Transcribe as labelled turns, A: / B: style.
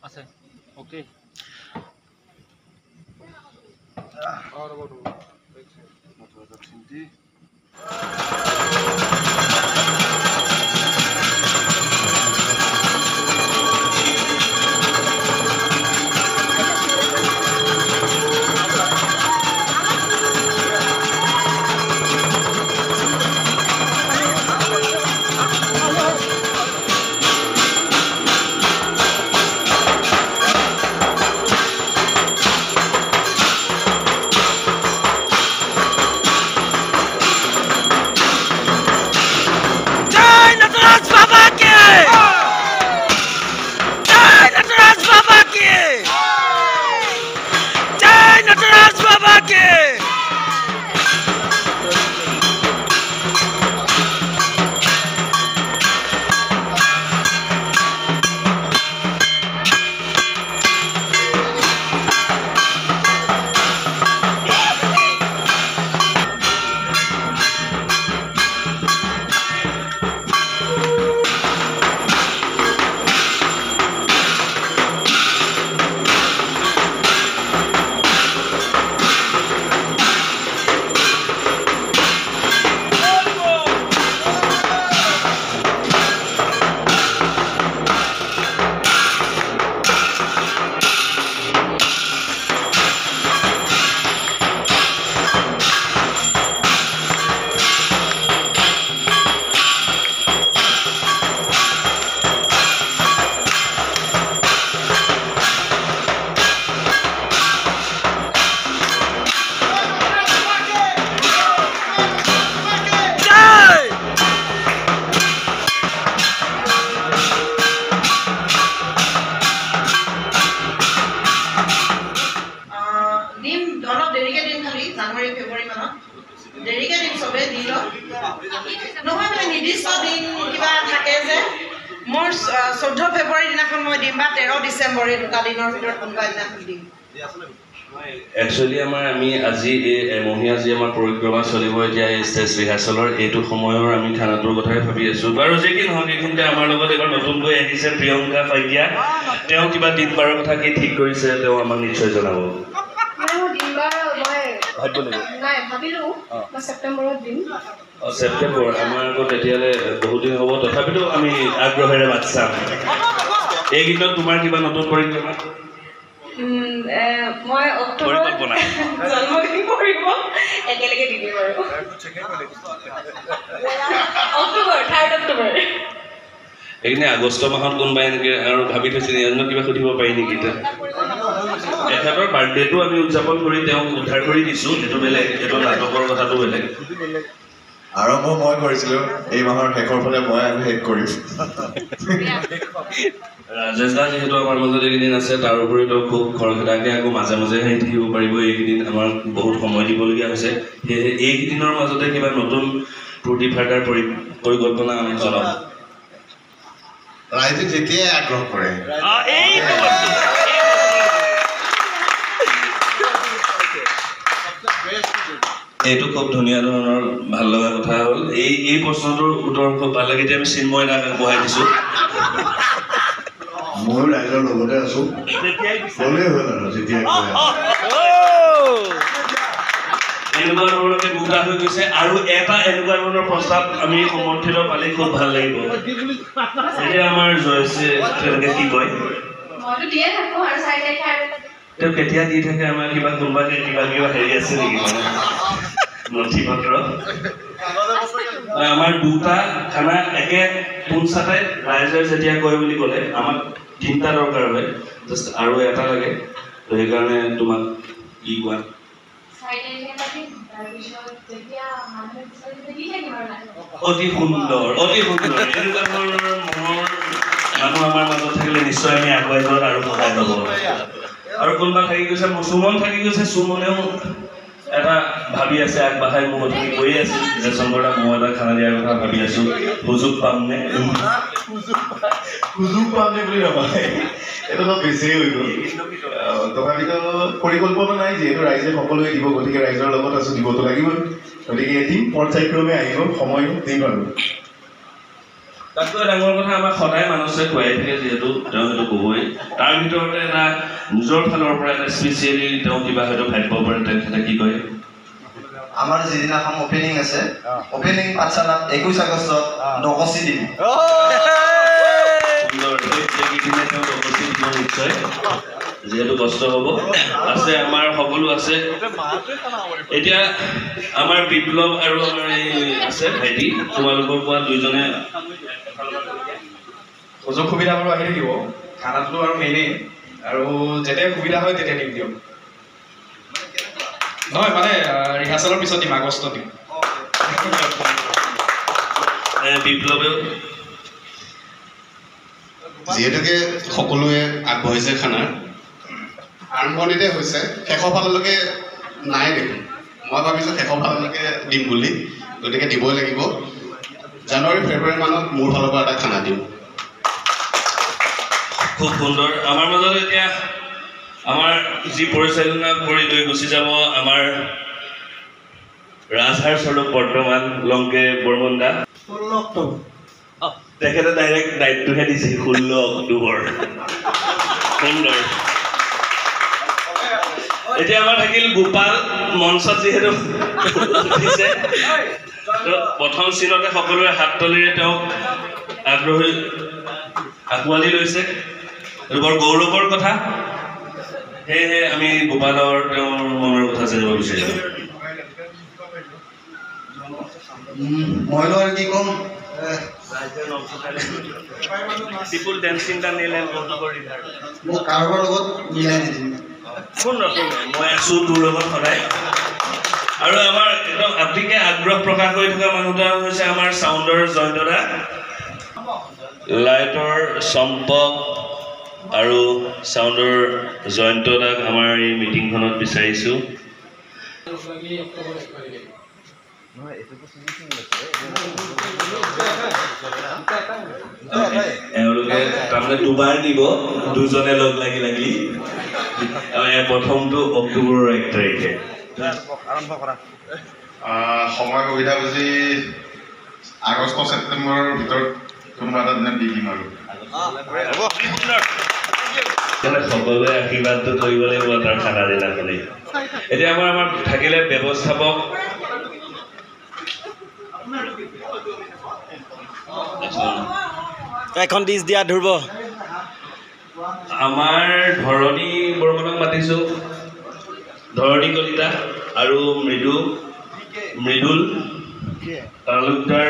A: আছে okay
B: Actually, আমি আজি মহিয়া যি আমাৰ পৰিক্ৰমা চলিব এতিয়া ষ্টেজ ৰিহাৰ্চেলৰ এইটো সময়ৰ আমি খানাটোৰ কথাই ভাবি আছো বাৰু যে কি নহওক এইখিনিতে আমাৰ লগত এবাৰ নতুনকৈ আহিছে প্ৰিয়ংকা ফাইতিয়া তেওঁ কিবা দিনবাৰৰ কথা কি ঠিক কৰিছে তেওঁ আমাক নিশ্চয় জনাব ছেপ্টেম্বৰ আমাৰ আগত এতিয়ালৈ বহুত দিন হ'ব তথাপিতো আমি আগ্ৰহেৰে বাট চাম এইকেইদিনত তোমাৰ কিবা নতুন পৰিক্ৰমা
C: মই অক্টোবৰ জন্মদিন কৰিব একেলগে দিম বাৰু অক্টোবৰ 3 অক্টোবৰ
B: এইখিনি আগষ্ট মাহত কোনবাই এনেকৈ আৰু ভাবি থৈছে অন্য কিবা সুধিব পাৰি নেকি এখেতৰ বাৰ্থডেটো আমি উদযাপন কৰি তেওঁক উদ্ধাৰ কৰি দিছোঁ সেইটো বেলেগ সেইটো নাটকৰ কথাটো বেলেগ
D: আৰম্ভ মই কৰিছিলোঁ এই মাহৰ শেষৰ ফালে মই আৰু শেষ কৰিম
B: ৰাজেশ দা যেহেতু আমাৰ মাজত এইকেইদিন আছে তাৰ উপৰিতো খুব খৰখেদাকৈ আকৌ মাজে মাজে আহি থাকিব পাৰিব এইকেইদিন আমাৰ বহুত সময় দিবলগীয়া হৈছে সেয়েহে এইকেইদিনৰ মাজতে কিবা নতুন ফূৰ্তি ফাৰ্তাৰ পৰিকল্পনা আমি জনাম
D: ৰাইজে যেতিয়াই আগ্ৰহ কৰে
B: এইটো খুব ধুনীয়া ধৰণৰ ভাল লগা কথা হ'ল এই প্ৰশ্নটোৰ উত্তৰ খুব ভাল লাগে এতিয়া আমি চিন্ময় দাক বহাই দিছোঁ
D: মই ৰাইজৰ লগতে আছো ক'লেই হ'ল আৰু যেতিয়াই
B: এনেকুৱা ধৰণকে দুটা হৈ গৈছে আৰু এটা এনেকুৱা ধৰণৰ প্ৰস্তাৱ আমি সমৰ্থিত পালে খুব ভাল লাগিব এতিয়া আমাৰ জয়শ্ৰী তেওঁলোকে কি কয় তেওঁ কেতিয়া দি থাকে আমাৰ কিবা কোনোবাকে কিবা হেৰি আছে নেকি মানে নথি পত্ৰ আমাৰ দুটা খানা একে পোনচাতে ৰাইজে যেতিয়া কয় বুলি ক'লে আমাক 3টা দৰকাৰ হয় জাষ্ট আৰু এটা লাগে তো সেইকাৰণে তোমাক কি কোৱা অতি সুন্দৰ এনেকুৱা ধৰণৰ মনৰ মানুহ আমাৰ মাজত থাকিলে নিশ্চয় আমি আগুৱাই যোৱাত আৰু সহায় পাব আৰু কোনোবা থাকি গৈছে সুমন থাকি গৈছে সুমনেও এটা ভাবি আছে আগবাঢ়াই মোৰ কথা কৈ আছিল যে শংকৰদা মই এটা খানা দিয়াৰ কথা ভাবি আছো সুযোগ পামনে
D: বুলি নাপায় এইটো অলপ বেছিয়ে হৈ গ'ল তথাপিতো পৰিকল্পনা নাই যিহেতু ৰাইজে সকলোৱে দিব গতিকে ৰাইজৰ লগত আছো দিবতো লাগিবই গতিকে এদিন পৰ্যায়ক্ৰমে আহিব সময় দিম আৰু
B: তাতকৈ ডাঙৰ কথা আমাক সদায় মানুহে খুৱাই থাকে যিহেতু তেওঁ সেইটো ক'বই তাৰ ভিতৰতে এটা নিজৰ ফালৰ পৰা এটা স্পেচিয়েলি তেওঁ কিবা হয়তো ভাবিব পাৰে তেখেতে কি কয়
E: আমাৰ যিদিনাখন অপেনিং আছে অপেনিং পাঠশালাত 21 আগষ্টত নকচি দিম
B: নিশ্চয় যিহেতু কষ্ট হ'ব আছে আমাৰ সকলো আছে এতিয়া আমাৰ বিপ্লৱ আৰু আমাৰ এই আছে ভাইটি তোমালোকৰ পৰা দুইজনে
F: সুযোগ সুবিধাবোৰ আহি থাকিব খানাটো আৰু মেইনেই আৰু যেতিয়া সুবিধা হয় তেতিয়া দিম দিয়ক নহয় মানে ৰিহাৰ্চেলৰ পিছত দিম আগষ্টত দিম
B: বিপ্লৱেও
G: যিহেতুকে সকলোৱে আগবঢ়াইছে খানাৰ আৰম্ভণিতে হৈছে শেষৰ ফাললৈকে নাই দেখোন মই ভাবিছোঁ শেষৰ ফাললৈকে দিম বুলি গতিকে দিবই লাগিব জানুৱাৰী ফেব্ৰুৱাৰী মানত মোৰ ফালৰ পৰা এটা খানা দিম
B: খুব সুন্দৰ আমাৰ মাজত এতিয়া আমাৰ যি পৰিচালনা কৰি লৈ গুচি যাব আমাৰ ৰাজহাড় স্বৰূপ বৰ্তমান লংকে বৰ্মন দা
E: 16 অক্টোবৰ
B: তেখেতে ডাইৰেক্ট দায়িত্বহে দিছে 16 অক্টোবৰ সুন্দৰ এতিয়া আমাৰ থাকিল গোপাল মঞ্চত যিহেতু উঠিছে প্ৰথম চিনতে সকলোৰে হাত তলিৰে তেওঁক আগ্ৰহী আঁকোৱালি লৈছে এইটো বৰ গৌৰৱৰ কথা সেয়েহে আমি গোপালৰ তেওঁৰ মনৰ কথা জানিব বিচাৰিছোঁ
E: মইনো আৰু কি ক'ম
B: people dancing the nail and go river
E: মোক কাৰোবাৰ লগত মিলাই দিম
B: মই আছো তোৰ লগত সদায় আৰু আমাৰ একদম আতিকে আগ্ৰহ প্ৰকাশ কৰি থকা মানুহটা হৈছে আমাৰ সাউণ্ডৰ জয়ন্তদা লাইটৰ সম্পক আৰু সাউণ্ডৰ জয়ন্তদাক আমাৰ এই মিটিংখনত বিচাৰিছো এওঁলোকে তাৰমানে দুবাৰ দিব দুজনে লগ লাগি লাগি প্ৰথমটো অক্টোবৰৰ 1 তাৰিখে
D: সময় সুবিধা বুজি আগষ্ট ছেপ্টেম্বৰৰ ভিতৰত কোনোবা এটা দিনত দি দিম আৰু
B: সকলোৱে আশীৰ্বাদটো কৰিব লাগিব তাৰ খানা দিনাখনে এতিয়া আমাৰ থাকিলে ব্যৱস্থাপক
A: এখন ডিছ দিয়া ধৰিব
B: আমাৰ ধৰণী বৰ্মনক মাতিছো ধৰণী কলিতা আৰু মৃদুল তালুকদাৰ